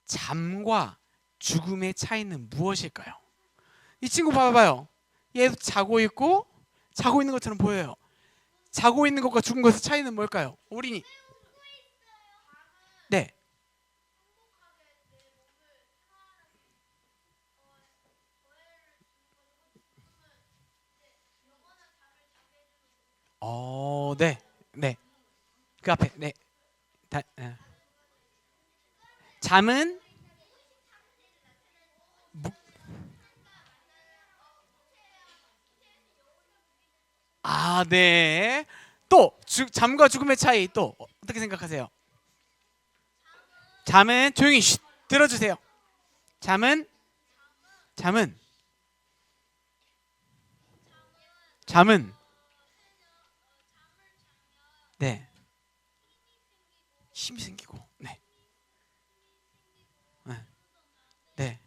잠과 죽음의 차이는 무엇일까요? 이 친구 봐봐요. 얘도 자고 있고 자고 있는 것처럼 보여요. 자고 있는 것과 죽은 것의 차이는 뭘까요? 어린이. 네. 네. 네. 그 앞에. 네. 잠은 네. 또 잠과 죽음의 차이 또 어떻게 생각하세요? 잠은 조용히 들어주세요. 잠은 네. 힘이 생기고 네. 네. 네.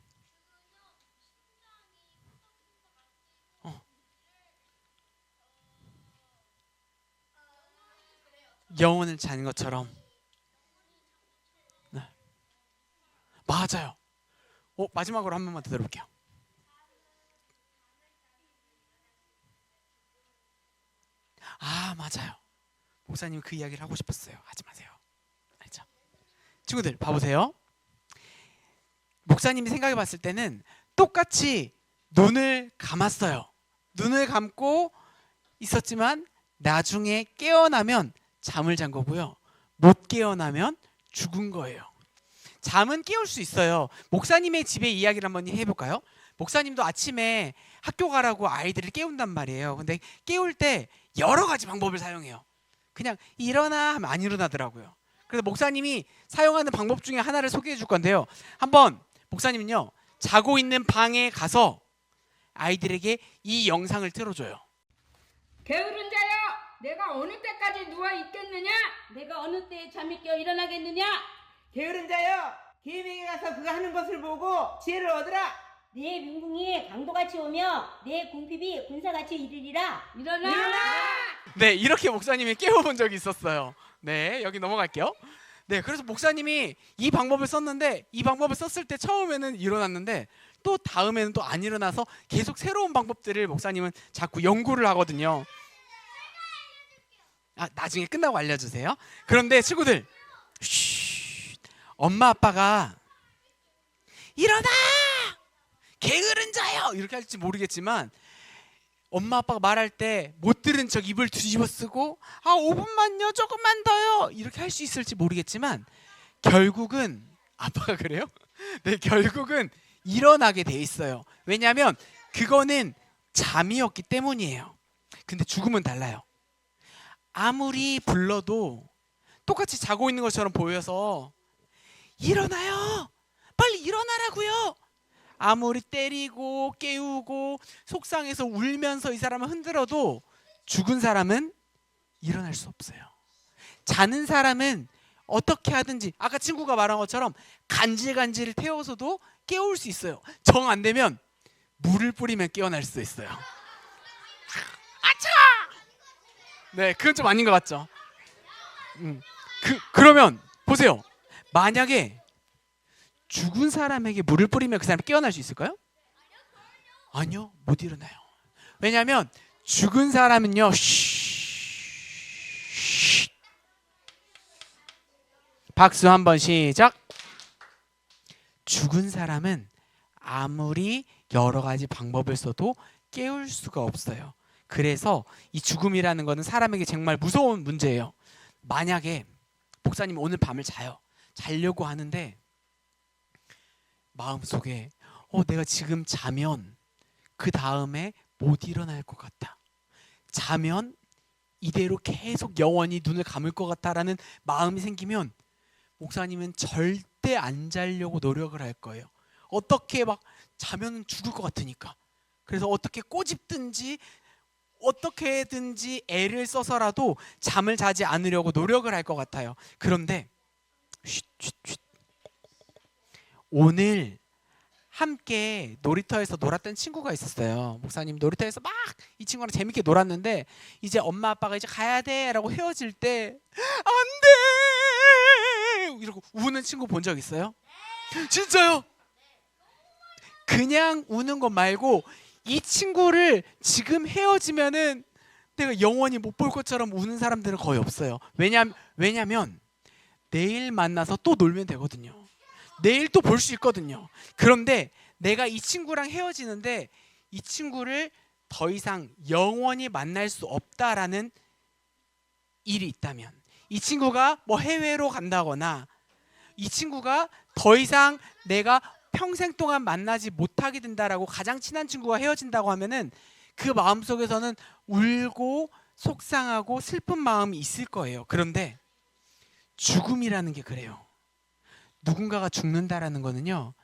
영혼을 자는 것처럼. 네. 맞아요. 마지막으로 한 번만 더 들어볼게요. 맞아요. 목사님 그 이야기를 하고 싶었어요. 하지 마세요. 알죠? 친구들 봐보세요. 목사님이 생각해 봤을 때는 똑같이 눈을 감았어요. 눈을 감고 있었지만 나중에 깨어나면 잠을 잔 거고요. 못 깨어나면 죽은 거예요. 잠은 깨울 수 있어요. 목사님의 집의 이야기를 한번 해볼까요? 목사님도 아침에 학교 가라고 아이들을 깨운단 말이에요. 근데 깨울 때 여러 가지 방법을 사용해요. 그냥 일어나 하면 안 일어나더라고요. 그래서 목사님이 사용하는 방법 중에 하나를 소개해 줄 건데요. 한번 목사님은요, 자고 있는 방에 가서 아이들에게 이 영상을 틀어줘요. 게으른 자여, 내가 어느 때까지 누워 있겠느냐? 내가 어느 때에 잠이 깨어 일어나겠느냐? 게으른 자여, 기슭에 가서 그가 하는 것을 보고 지혜를 얻으라. 내 민궁이 강도같이 오며 내 궁핍이 군사같이 이르리라. 일어나! 네, 이렇게 목사님이 깨워본 적이 있었어요. 네, 여기 넘어갈게요. 네, 그래서 목사님이 이 방법을 썼는데, 이 방법을 썼을 때 처음에는 일어났는데 또 다음에는 또 안 일어나서 계속 새로운 방법들을 목사님은 자꾸 연구를 하거든요. 나중에 끝나고 알려주세요. 그런데 친구들, 엄마 아빠가 일어나! 게으른 자요! 이렇게 할지 모르겠지만 엄마 아빠가 말할 때 못 들은 척 입을 뒤집어 쓰고 5분만요, 조금만 더요, 이렇게 할 수 있을지 모르겠지만 결국은 아빠가 그래요? 네, 결국은 일어나게 돼 있어요. 왜냐하면 그거는 잠이었기 때문이에요. 근데 죽음은 달라요. 아무리 불러도 똑같이 자고 있는 것처럼 보여서 일어나요, 빨리 일어나라고요. 아무리 때리고 깨우고 속상해서 울면서 이 사람을 흔들어도 죽은 사람은 일어날 수 없어요. 자는 사람은 어떻게 하든지 아까 친구가 말한 것처럼 간질간질 태워서도 깨울 수 있어요. 정 안 되면 물을 뿌리면 깨어날 수도 있어요. 아차! 네, 그건 좀 아닌 것 같죠? 그러면 보세요. 만약에 죽은 사람에게 물을 뿌리면 그 사람이 깨어날 수 있을까요? 아니요, 못 일어나요. 왜냐하면 죽은 사람은요, 박수 한번 시작. 죽은 사람은 아무리 여러 가지 방법을 써도 깨울 수가 없어요. 그래서 이 죽음이라는 것은 사람에게 정말 무서운 문제예요. 만약에 목사님 오늘 밤을 자려고 하는데 마음속에 내가 지금 자면 그 다음에 못 일어날 것 같다, 자면 이대로 계속 영원히 눈을 감을 것 같다라는 마음이 생기면 목사님은 절대 안 자려고 노력을 할 거예요. 어떻게 막 자면 죽을 것 같으니까. 그래서 어떻게 꼬집든지 어떻게든지 애를 써서라도 잠을 자지 않으려고 노력을 할 것 같아요. 그런데 오늘 함께 놀이터에서 놀았던 친구가 있었어요. 목사님 놀이터에서 막 이 친구랑 재밌게 놀았는데 이제 엄마 아빠가 이제 가야 돼 라고 헤어질 때 안 돼! 이러고 우는 친구 본 적 있어요? 진짜요? 그냥 우는 것 말고 이 친구를 지금 헤어지면은 내가 영원히 못 볼 것처럼 우는 사람들은 거의 없어요. 왜냐면 내일 만나서 또 놀면 되거든요. 내일 또 볼 수 있거든요. 그런데 내가 이 친구랑 헤어지는데 이 친구를 더 이상 영원히 만날 수 없다라는 일이 있다면, 이 친구가 뭐 해외로 간다거나 이 친구가 더 이상 내가 평생 동안 만나지 못하게 된다라고 가장 친한 친구가 헤어진다고 하면은 그 마음속에서는 울고 속상하고 슬픈 마음이 있을 거예요. 그런데 죽음이라는 게 그래요. 누군가가 죽는다라는 거는요,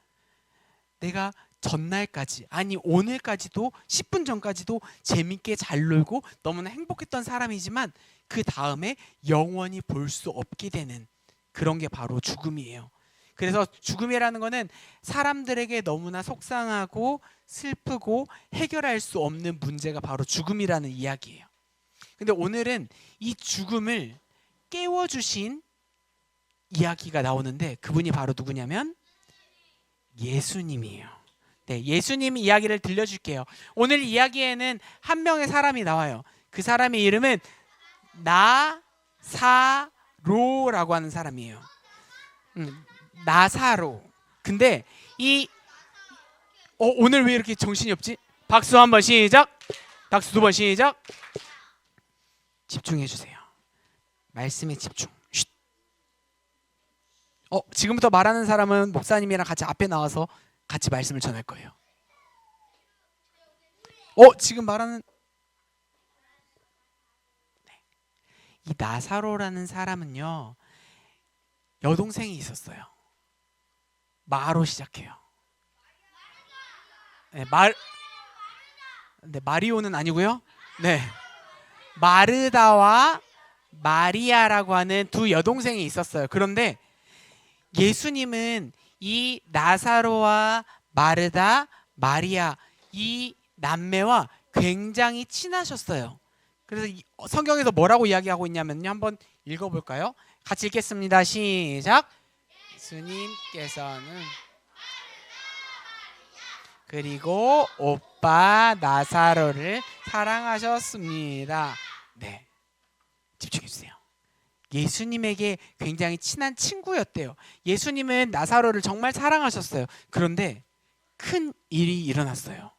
내가 전날까지, 아니 오늘까지도 10분 전까지도 재밌게 잘 놀고 너무나 행복했던 사람이지만 그 다음에 영원히 볼 수 없게 되는 그런 게 바로 죽음이에요. 그래서 죽음이라는 거는 사람들에게 너무나 속상하고 슬프고 해결할 수 없는 문제가 바로 죽음이라는 이야기예요. 근데 오늘은 이 죽음을 깨워주신 이야기가 나오는데 그분이 바로 누구냐면 예수님이에요. 네, 예수님 이야기를 들려줄게요. 오늘 이야기에는 한 명의 사람이 나와요. 그 사람의 이름은 나사로라고 하는 사람이에요. 나사로. 근데 오늘 왜 이렇게 정신이 없지? 박수 한번 시작. 박수 두 번 시작. 집중해 주세요. 말씀에 집중. 쉿. 지금부터 말하는 사람은 목사님이랑 같이 앞에 나와서 같이 말씀을 전할 거예요. 지금 말하는 이 나사로라는 사람은요, 여동생이 있었어요. 마로 시작해요. 네, 마리오는 아니고요. 네, 마르다와 마리아라고 하는 두 여동생이 있었어요. 그런데 예수님은 이 나사로와 마르다, 마리아 이 남매와 굉장히 친하셨어요. 그래서 성경에서 뭐라고 이야기하고 있냐면요, 한번 읽어볼까요? 같이 읽겠습니다. 시작. 예수님께서는 그리고 오빠 나사로를 사랑하셨습니다. 네, 집중해주세요. 예수님에게 굉장히 친한 친구였대요. 예수님은 나사로를 정말 사랑하셨어요. 그런데 큰 일이 일어났어요.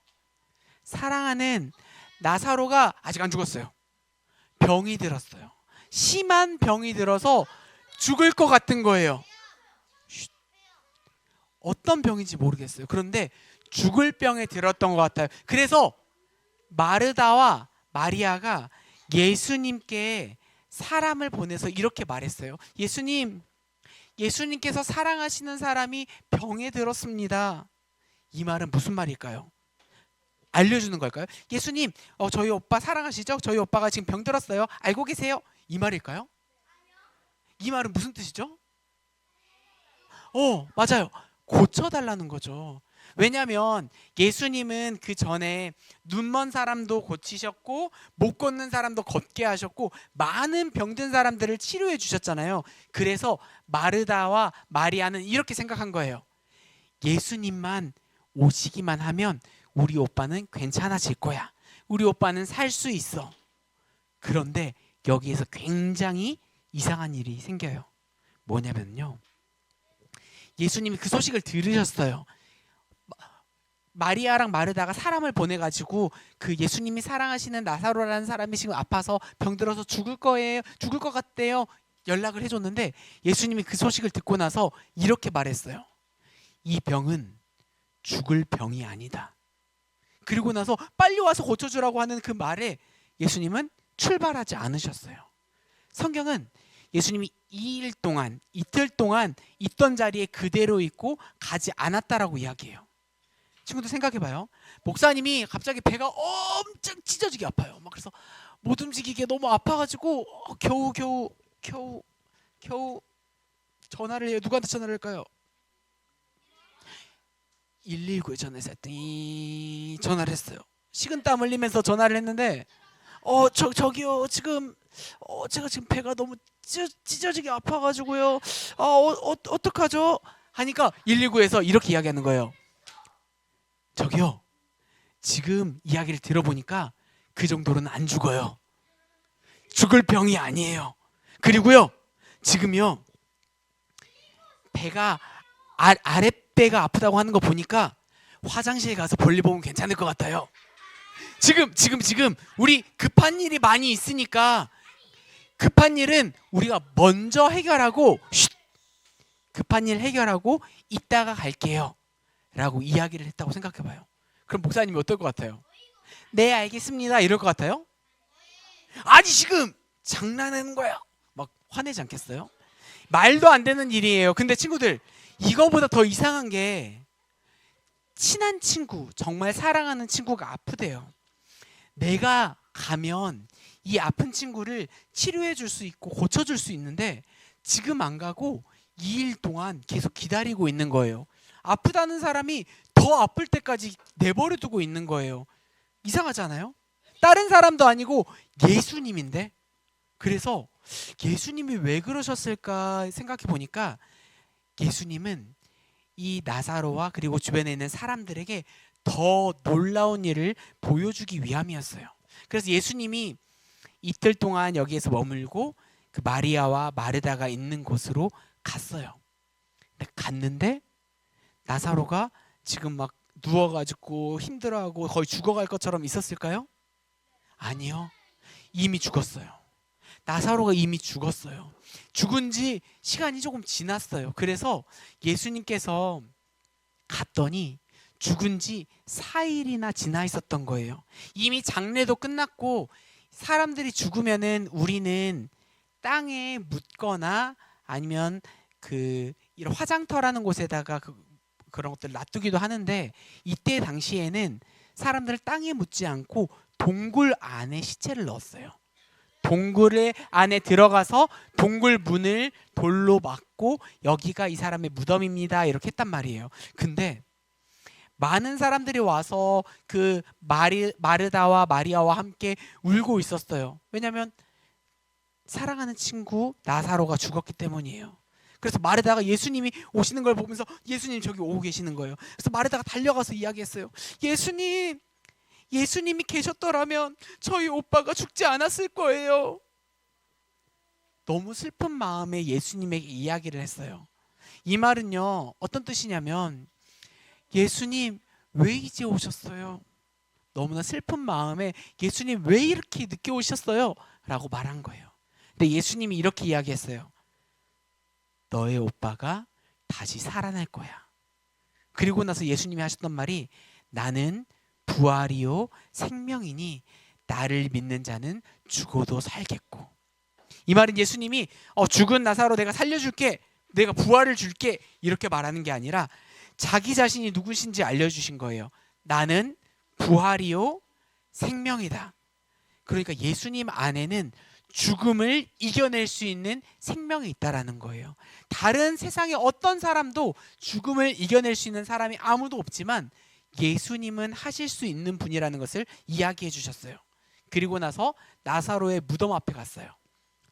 사랑하는 나사로가 아직 안 죽었어요. 병이 들었어요. 심한 병이 들어서 죽을 것 같은 거예요. 어떤 병인지 모르겠어요. 그런데 죽을 병에 들었던 것 같아요. 그래서 마르다와 마리아가 예수님께 사람을 보내서 이렇게 말했어요. 예수님께서 사랑하시는 사람이 병에 들었습니다. 이 말은 무슨 말일까요? 알려주는 걸까요? 예수님, 저희 오빠 사랑하시죠? 저희 오빠가 지금 병 들었어요. 알고 계세요? 이 말일까요? 이 말은 무슨 뜻이죠? 맞아요. 고쳐달라는 거죠. 왜냐하면 예수님은 그 전에 눈먼 사람도 고치셨고 못 걷는 사람도 걷게 하셨고 많은 병든 사람들을 치료해 주셨잖아요. 그래서 마르다와 마리아는 이렇게 생각한 거예요. 예수님만 오시기만 하면 우리 오빠는 괜찮아질 거야. 우리 오빠는 살 수 있어. 그런데 여기에서 굉장히 이상한 일이 생겨요. 뭐냐면요, 예수님이 그 소식을 들으셨어요. 마리아랑 마르다가 사람을 보내가지고 그 예수님이 사랑하시는 나사로라는 사람이 지금 아파서 병들어서 죽을 것 같대요. 연락을 해줬는데 예수님이 그 소식을 듣고 나서 이렇게 말했어요. 이 병은 죽을 병이 아니다. 그리고 나서 빨리 와서 고쳐주라고 하는 그 말에 예수님은 출발하지 않으셨어요. 성경은 예수님이 이틀 동안 있던 자리에 그대로 있고 가지 않았다라고 이야기해요. 친구들 생각해봐요. 목사님이 갑자기 배가 엄청 찢어지게 아파요. 그래서 못 움직이게 너무 아파가지고 겨우 전화를 해요. 누구한테 전화를 할까요? 119에 전화했더니 전화를 했어요. 식은땀 흘리면서 전화를 했는데 저기요, 지금 제가 지금 배가 너무 찢어지게 아파가지고요. 어떡하죠? 하니까 119에서 이렇게 이야기하는 거예요. 저기요, 지금 이야기를 들어보니까 그 정도로는 안 죽어요. 죽을 병이 아니에요. 그리고요, 지금요, 배가 아랫배가 아프다고 하는 거 보니까 화장실에 가서 볼일 보면 괜찮을 것 같아요. 지금 우리 급한 일이 많이 있으니까 급한 일은 우리가 먼저 해결하고 급한 일 해결하고 이따가 갈게요 라고 이야기를 했다고 생각해봐요. 그럼 목사님이 어떨 것 같아요? 네, 알겠습니다 이럴 것 같아요? 아니, 지금 장난하는 거야 막 화내지 않겠어요? 말도 안 되는 일이에요. 근데 친구들, 이거보다 더 이상한 게 친한 친구, 정말 사랑하는 친구가 아프대요. 내가 가면 이 아픈 친구를 치료해 줄 수 있고 고쳐줄 수 있는데 지금 안 가고 2일 동안 계속 기다리고 있는 거예요. 아프다는 사람이 더 아플 때까지 내버려 두고 있는 거예요. 이상하지 않아요? 다른 사람도 아니고 예수님인데. 그래서 예수님이 왜 그러셨을까 생각해 보니까 예수님은 이 나사로와 그리고 주변에 있는 사람들에게 더 놀라운 일을 보여주기 위함이었어요. 그래서 예수님이 이틀 동안 여기에서 머물고 그 마리아와 마르다가 있는 곳으로 갔어요. 근데 갔는데 나사로가 지금 막 누워가지고 힘들어하고 거의 죽어갈 것처럼 있었을까요? 아니요. 이미 죽었어요. 나사로가 이미 죽었어요. 죽은 지 시간이 조금 지났어요. 그래서 예수님께서 갔더니 죽은 지 4일이나 지나 있었던 거예요. 이미 장례도 끝났고 사람들이 죽으면은 우리는 땅에 묻거나 아니면 이런 화장터라는 곳에다가 그런 것들 놔두기도 하는데 이때 당시에는 사람들을 땅에 묻지 않고 동굴 안에 시체를 넣었어요. 동굴 안에 들어가서 동굴 문을 돌로 막고 여기가 이 사람의 무덤입니다 이렇게 했단 말이에요. 근데 많은 사람들이 와서 그 마르다와 마리아와 함께 울고 있었어요. 왜냐하면 사랑하는 친구 나사로가 죽었기 때문이에요. 그래서 마르다가 예수님이 오시는 걸 보면서 예수님 저기 오고 계시는 거예요. 그래서 마르다가 달려가서 이야기했어요. 예수님이 계셨더라면 저희 오빠가 죽지 않았을 거예요. 너무 슬픈 마음에 예수님에게 이야기를 했어요. 이 말은요, 어떤 뜻이냐면 예수님 왜 이제 오셨어요? 너무나 슬픈 마음에 예수님 왜 이렇게 늦게 오셨어요? 라고 말한 거예요. 근데 예수님이 이렇게 이야기했어요. 너의 오빠가 다시 살아날 거야. 그리고 나서 예수님이 하셨던 말이 나는 부활이요 생명이니 나를 믿는 자는 죽어도 살겠고. 이 말은 예수님이 죽은 나사로 내가 살려줄게, 내가 부활을 줄게 이렇게 말하는 게 아니라 자기 자신이 누구신지 알려주신 거예요. 나는 부활이요 생명이다. 그러니까 예수님 안에는 죽음을 이겨낼 수 있는 생명이 있다라는 거예요. 다른 세상의 어떤 사람도 죽음을 이겨낼 수 있는 사람이 아무도 없지만 예수님은 하실 수 있는 분이라는 것을 이야기해 주셨어요. 그리고 나서 나사로의 무덤 앞에 갔어요.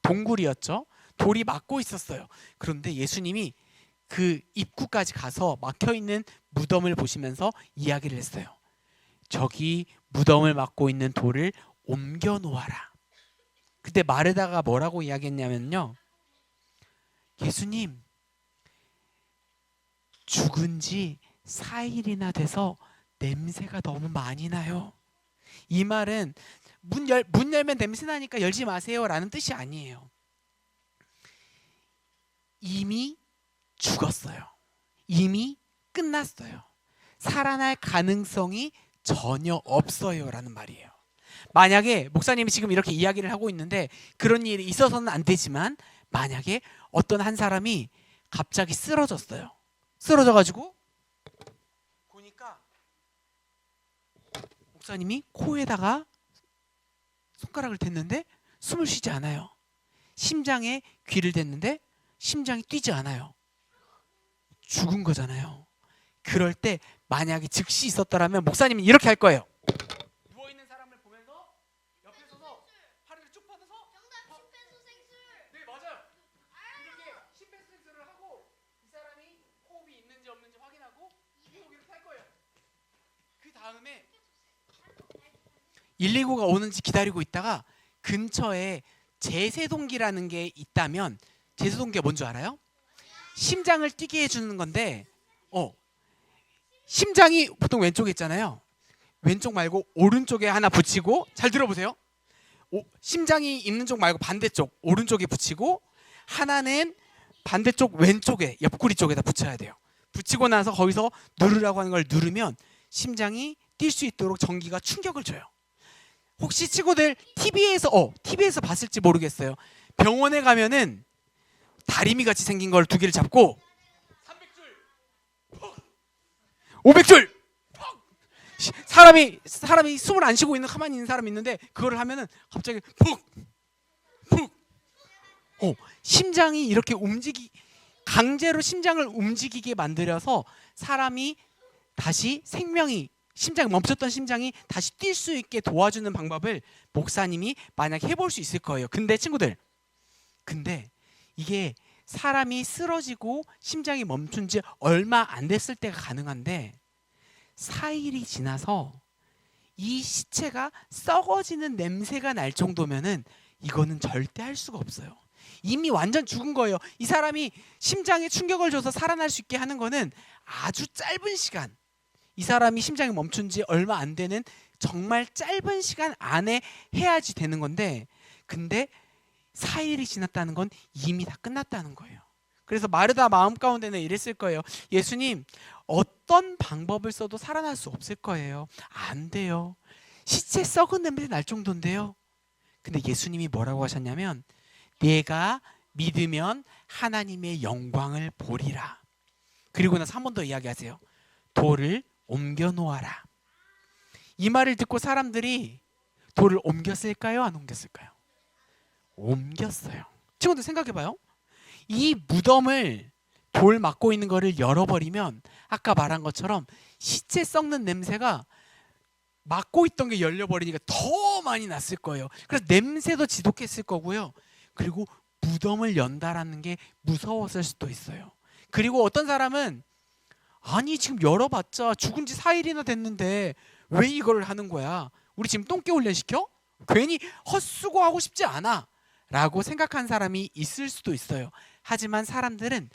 동굴이었죠. 돌이 막고 있었어요. 그런데 예수님이 그 입구까지 가서 막혀있는 무덤을 보시면서 이야기를 했어요. 저기 무덤을 막고 있는 돌을 옮겨 놓아라. 그때 마르다가 뭐라고 이야기했냐면요. 예수님, 죽은 지 4일이나 돼서 냄새가 너무 많이 나요. 이 말은 문 열면 냄새 나니까 열지 마세요 라는 뜻이 아니에요. 이미 죽었어요. 이미 끝났어요. 살아날 가능성이 전혀 없어요 라는 말이에요. 만약에 목사님이 지금 이렇게 이야기를 하고 있는데 그런 일이 있어서는 안 되지만 만약에 어떤 한 사람이 갑자기 쓰러졌어요. 쓰러져가지고 보니까 목사님이 코에다가 손가락을 댔는데 숨을 쉬지 않아요. 심장에 귀를 댔는데 심장이 뛰지 않아요. 죽은 거잖아요. 그럴 때 만약에 즉시 있었더라면 목사님은 이렇게 할 거예요. 누워있는 사람을 보면서 옆에 서서 팔을 쭉 뻗어서 정답 심폐소생술. 네, 맞아요. 이렇게 심폐소생술을 하고 이 사람이 호흡이 이렇게 할 거예요. 그 다음에 119가 오는지 기다리고 있다가 근처에 제세동기라는 게 있다면, 제세동기가 뭔 줄 알아요? 심장을 뛰게 해주는 건데, 심장이 보통 왼쪽에 있잖아요. 왼쪽 말고 오른쪽에 하나 붙이고, 잘 들어보세요. 심장이 있는 쪽 말고 반대쪽 오른쪽에 붙이고, 하나는 반대쪽 왼쪽에 옆구리 쪽에다 붙여야 돼요. 붙이고 나서 거기서 누르라고 하는 걸 누르면 심장이 뛸 수 있도록 전기가 충격을 줘요. 혹시 친구들 TV에서 봤을지 모르겠어요. 병원에 가면은 다리미 같이 생긴 걸 두 개를 잡고 300줄, 500줄, 사람이 숨을 안 쉬고 있는, 가만히 있는 사람이 있는데 그거를 하면은 갑자기 푹 심장이 이렇게 강제로 심장을 움직이게 만들어서 사람이 다시 심장이 멈췄던 심장이 다시 뛸 수 있게 도와주는 방법을 목사님이 만약에 해볼 수 있을 거예요. 근데 친구들, 이게 사람이 쓰러지고 심장이 멈춘 지 얼마 안 됐을 때가 가능한데 4일이 지나서 이 시체가 썩어지는 냄새가 날 정도면은 이거는 절대 할 수가 없어요. 이미 완전 죽은 거예요. 이 사람이 심장에 충격을 줘서 살아날 수 있게 하는 거는 아주 짧은 시간, 이 사람이 심장이 멈춘 지 얼마 안 되는 정말 짧은 시간 안에 해야지 되는 건데, 근데 4일이 지났다는 건 이미 다 끝났다는 거예요. 그래서 마르다 마음 가운데는 이랬을 거예요. 예수님, 어떤 방법을 써도 살아날 수 없을 거예요. 안 돼요. 시체 썩은 냄새 날 정도인데요. 근데 예수님이 뭐라고 하셨냐면, 내가 믿으면 하나님의 영광을 보리라. 그리고 나서 한 번 더 이야기하세요. 돌을 옮겨 놓아라. 이 말을 듣고 사람들이 돌을 옮겼을까요? 안 옮겼을까요? 옮겼어요. 친구들 생각해봐요. 이 무덤을, 돌 막고 있는 거를 열어버리면 아까 말한 것처럼 시체 썩는 냄새가 막고 있던 게 열려버리니까 더 많이 났을 거예요. 그래서 냄새도 지독했을 거고요. 그리고 무덤을 연다라는 게 무서웠을 수도 있어요. 그리고 어떤 사람은 아니 지금 열어봤자 죽은 지 4일이나 됐는데 왜 이걸 하는 거야? 우리 지금 똥개 훈련시켜? 괜히 헛수고하고 싶지 않아 라고 생각한 사람이 있을 수도 있어요. 하지만 사람들은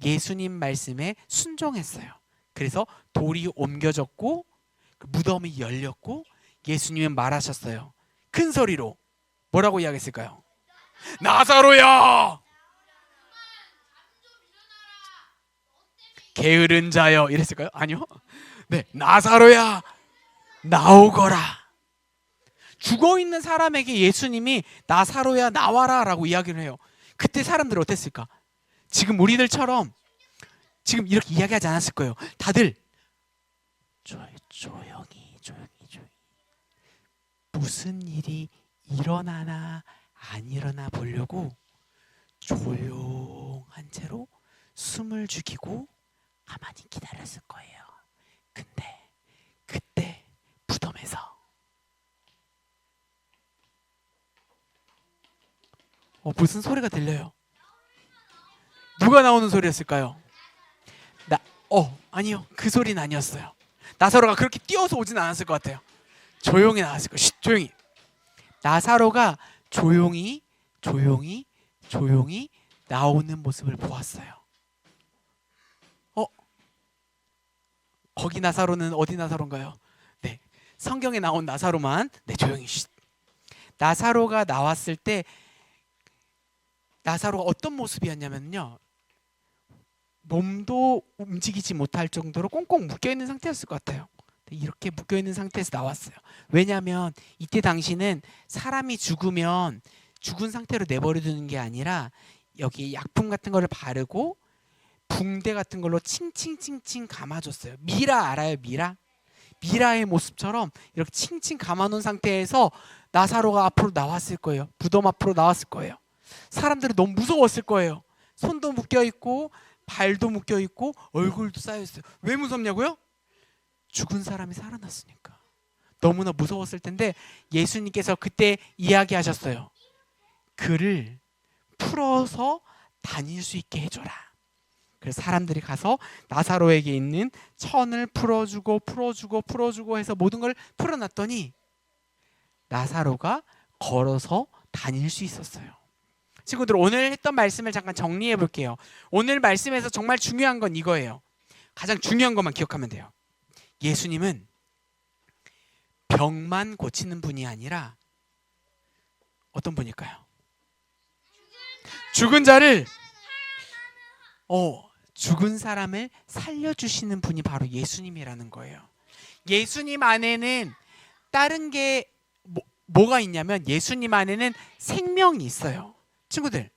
예수님 말씀에 순종했어요. 그래서 돌이 옮겨졌고 무덤이 열렸고 예수님은 말하셨어요. 큰 소리로 뭐라고 이야기했을까요? 나사로야! 게으른 자여, 이랬을까요? 아니요. 네, 나사로야 나오거라. 죽어있는 사람에게 예수님이 나사로야 나와라 라고 이야기를 해요. 그때 사람들은 어땠을까? 지금 우리들처럼 지금 이렇게 이야기하지 않았을 거예요. 다들 조용히 무슨 일이 일어나나 안 일어나 보려고 조용한 채로 숨을 죽이고 가만히 기다렸을 거예요. 근데 그때 무덤에서 무슨 소리가 들려요? 누가 나오는 소리였을까요? 아니요. 그 소리는 아니었어요. 나사로가 그렇게 뛰어서 오진 않았을 것 같아요. 조용히 나왔을 거예요. 조용히. 나사로가 조용히 나오는 모습을 보았어요. 거기 나사로는 어디 나사로인가요? 네, 성경에 나온 나사로만 조용히. 나사로가 나왔을 때 나사로가 어떤 모습이었냐면요, 몸도 움직이지 못할 정도로 꽁꽁 묶여있는 상태였을 것 같아요. 이렇게 묶여있는 상태에서 나왔어요. 왜냐하면 이때 당시는 사람이 죽으면 죽은 상태로 내버려두는 게 아니라 여기 약품 같은 거를 바르고 붕대 같은 걸로 칭칭칭칭 감아줬어요. 미라 알아요? 미라의 모습처럼 이렇게 칭칭 감아놓은 상태에서 나사로가 앞으로 나왔을 거예요. 무덤 앞으로 나왔을 거예요. 사람들이 너무 무서웠을 거예요. 손도 묶여있고 발도 묶여있고 얼굴도 쌓여있어요. 왜 무섭냐고요? 죽은 사람이 살아났으니까. 너무나 무서웠을 텐데 예수님께서 그때 이야기하셨어요. 그를 풀어서 다닐 수 있게 해줘라. 그래서 사람들이 가서 나사로에게 있는 천을 풀어주고 해서 모든 걸 풀어놨더니 나사로가 걸어서 다닐 수 있었어요. 친구들, 오늘 했던 말씀을 잠깐 정리해 볼게요. 오늘 말씀에서 정말 중요한 건 이거예요. 가장 중요한 것만 기억하면 돼요. 예수님은 병만 고치는 분이 아니라 어떤 분일까요? 죽은 사람을 살려주시는 분이 바로 예수님이라는 거예요. 예수님 안에는 다른 게 뭐가 있냐면 예수님 안에는 생명이 있어요. 친구들,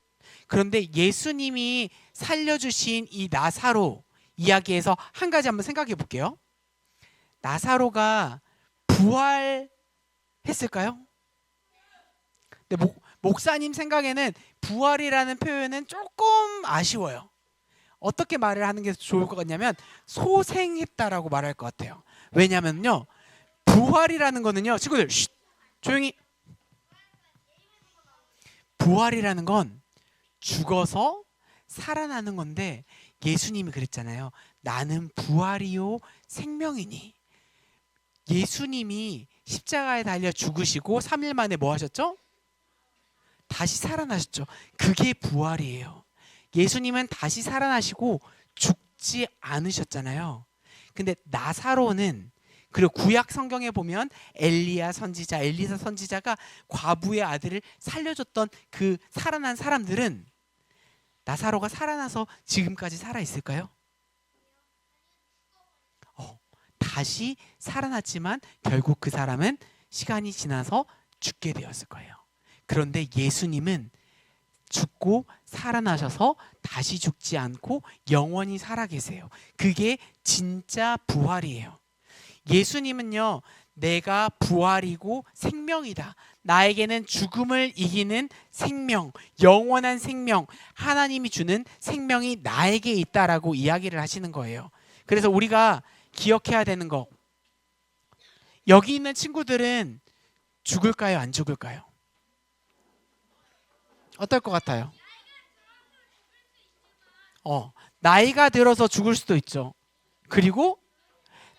그런데 예수님이 살려주신 이 나사로 이야기에서 한 가지 한번 생각해 볼게요. 나사로가 부활했을까요? 근데 목사님 생각에는 부활이라는 표현은 조금 아쉬워요. 어떻게 말을 하는 게 좋을 것 같냐면 소생했다라고 말할 것 같아요. 왜냐면요, 부활이라는 거는요, 친구들 조용히. 부활이라는 건 죽어서 살아나는 건데 예수님이 그랬잖아요. 나는 부활이요 생명이니. 예수님이 십자가에 달려 죽으시고 3일 만에 뭐 하셨죠? 다시 살아나셨죠. 그게 부활이에요. 예수님은 다시 살아나시고 죽지 않으셨잖아요. 근데 나사로는, 그리고 구약 성경에 보면 엘리사 선지자가 과부의 아들을 살려줬던 그 살아난 사람들은 나사로가 살아나서 지금까지 살아있을까요? 다시 살아났지만 결국 그 사람은 시간이 지나서 죽게 되었을 거예요. 그런데 예수님은 죽고 살아나셔서 다시 죽지 않고 영원히 살아계세요. 그게 진짜 부활이에요. 예수님은요, 내가 부활이고 생명이다. 나에게는 죽음을 이기는 생명, 영원한 생명, 하나님이 주는 생명이 나에게 있다라고 이야기를 하시는 거예요. 그래서 우리가 기억해야 되는 거, 여기 있는 친구들은 죽을까요? 안 죽을까요? 어떨 것 같아요? 나이가 들어서 죽을 수도 있죠. 그리고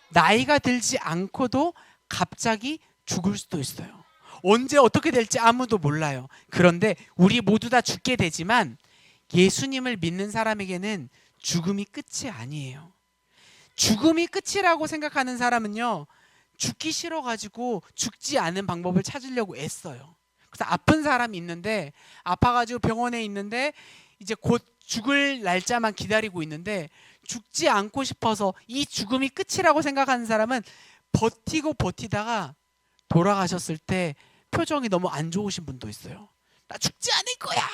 나이가 들지 않고도 갑자기 죽을 수도 있어요. 언제 어떻게 될지 아무도 몰라요. 그런데 우리 모두 다 죽게 되지만 예수님을 믿는 사람에게는 죽음이 끝이 아니에요. 죽음이 끝이라고 생각하는 사람은요, 죽기 싫어가지고 죽지 않은 방법을 찾으려고 애써요. 그래서 아픈 사람이 있는데, 아파가지고 병원에 있는데 이제 곧 죽을 날짜만 기다리고 있는데 죽지 않고 싶어서 이 죽음이 끝이라고 생각하는 사람은 버티다가 돌아가셨을 때 표정이 너무 안 좋으신 분도 있어요. 나 죽지 않을 거야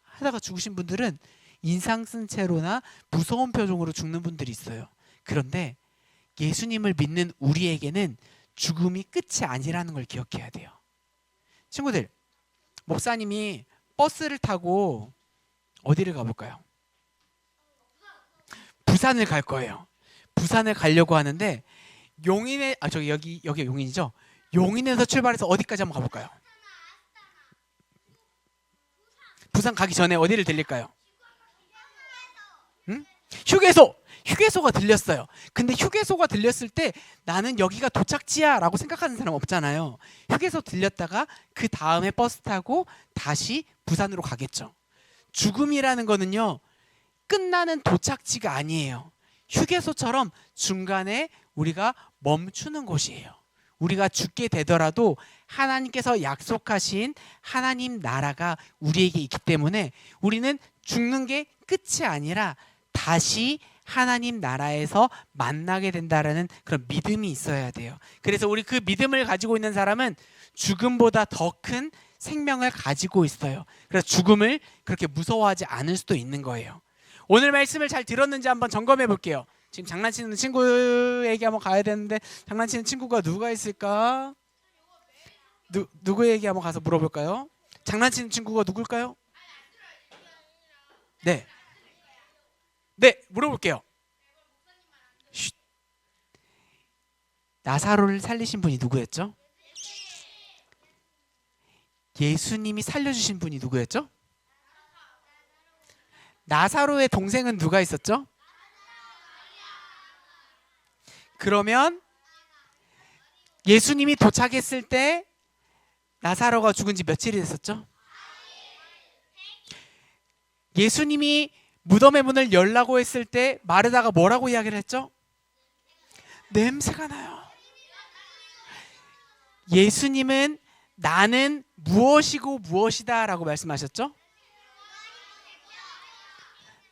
하다가 죽으신 분들은 인상 쓴 채로나 무서운 표정으로 죽는 분들이 있어요. 그런데 예수님을 믿는 우리에게는 죽음이 끝이 아니라는 걸 기억해야 돼요. 친구들, 목사님이 버스를 타고 어디를 가볼까요? 부산을 갈 거예요. 부산을 가려고 하는데 용인에, 여기 용인이죠? 용인에서 출발해서 어디까지 한번 가볼까요? 부산 가기 전에 어디를 들릴까요? 응? 휴게소가 들렸어요. 근데 휴게소가 들렸을 때 나는 여기가 도착지야 라고 생각하는 사람 없잖아요. 휴게소 들렸다가 그 다음에 버스 타고 다시 부산으로 가겠죠. 죽음이라는 거는요, 끝나는 도착지가 아니에요. 휴게소처럼 중간에 우리가 멈추는 곳이에요. 우리가 죽게 되더라도 하나님께서 약속하신 하나님 나라가 우리에게 있기 때문에 우리는 죽는 게 끝이 아니라 다시 하나님 나라에서 만나게 된다라는 그런 믿음이 있어야 돼요. 그래서 우리 그 믿음을 가지고 있는 사람은 죽음보다 더 큰 생명을 가지고 있어요. 그래서 죽음을 그렇게 무서워하지 않을 수도 있는 거예요. 오늘 말씀을 잘 들었는지 한번 점검해 볼게요. 지금 장난치는 친구에게 한번 가야 되는데 장난치는 친구가 누가 있을까? 누구에게 한번 가서 물어볼까요? 장난치는 친구가 누굴까요? 네, 물어볼게요. 쉿. 나사로를 살리신 분이 누구였죠? 예수님이 살려주신 분이 누구였죠? 나사로의 동생은 누가 있었죠? 그러면 예수님이 도착했을 때 나사로가 죽은 지 며칠이 됐었죠? 예수님이 무덤의 문을 열라고 했을 때 마르다가 뭐라고 이야기를 했죠? 냄새가 나요. 예수님은 나는 무엇이고 무엇이다 라고 말씀하셨죠?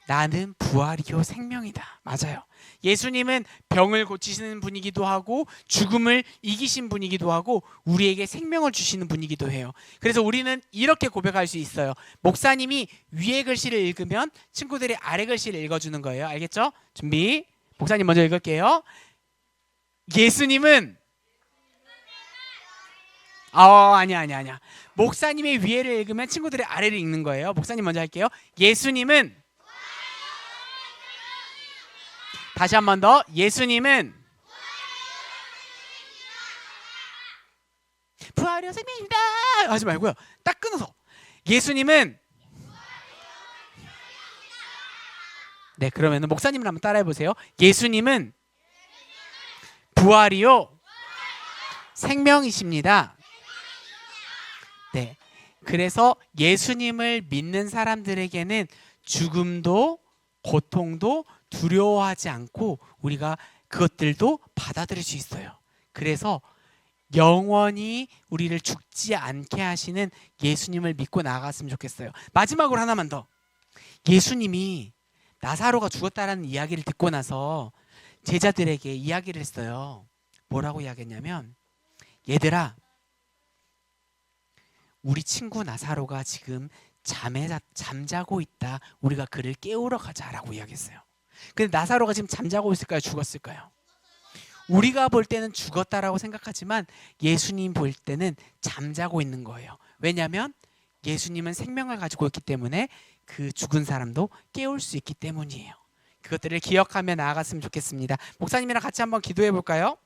나는 부활이요 생명이다. 맞아요. 예수님은 병을 고치시는 분이기도 하고 죽음을 이기신 분이기도 하고 우리에게 생명을 주시는 분이기도 해요. 그래서 우리는 이렇게 고백할 수 있어요. 목사님이 위에 글씨를 읽으면 친구들이 아래 글씨를 읽어주는 거예요. 알겠죠? 준비. 목사님 먼저 읽을게요. 예수님은 아니야. 목사님의 위에를 읽으면 친구들이 아래를 읽는 거예요. 목사님 먼저 할게요. 예수님은 다시 한 번 더. 예수님은 부활이요 생명입니다 하지 말고요. 딱 끊어서 예수님은 네, 그러면 목사님을 한번 따라해 보세요. 예수님은 부활이요 생명이십니다. 네, 그래서 예수님을 믿는 사람들에게는 죽음도 고통도 두려워하지 않고 우리가 그것들도 받아들일 수 있어요. 그래서 영원히 우리를 죽지 않게 하시는 예수님을 믿고 나아갔으면 좋겠어요. 마지막으로 하나만 더. 예수님이 나사로가 죽었다라는 이야기를 듣고 나서 제자들에게 이야기를 했어요. 뭐라고 이야기했냐면, 얘들아, 우리 친구 나사로가 지금 잠자고 있다. 우리가 그를 깨우러 가자라고 이야기했어요. 근데 나사로가 지금 잠자고 있을까요? 죽었을까요? 우리가 볼 때는 죽었다라고 생각하지만 예수님 볼 때는 잠자고 있는 거예요. 왜냐하면 예수님은 생명을 가지고 있기 때문에 그 죽은 사람도 깨울 수 있기 때문이에요. 그것들을 기억하며 나아갔으면 좋겠습니다. 목사님이랑 같이 한번 기도해 볼까요?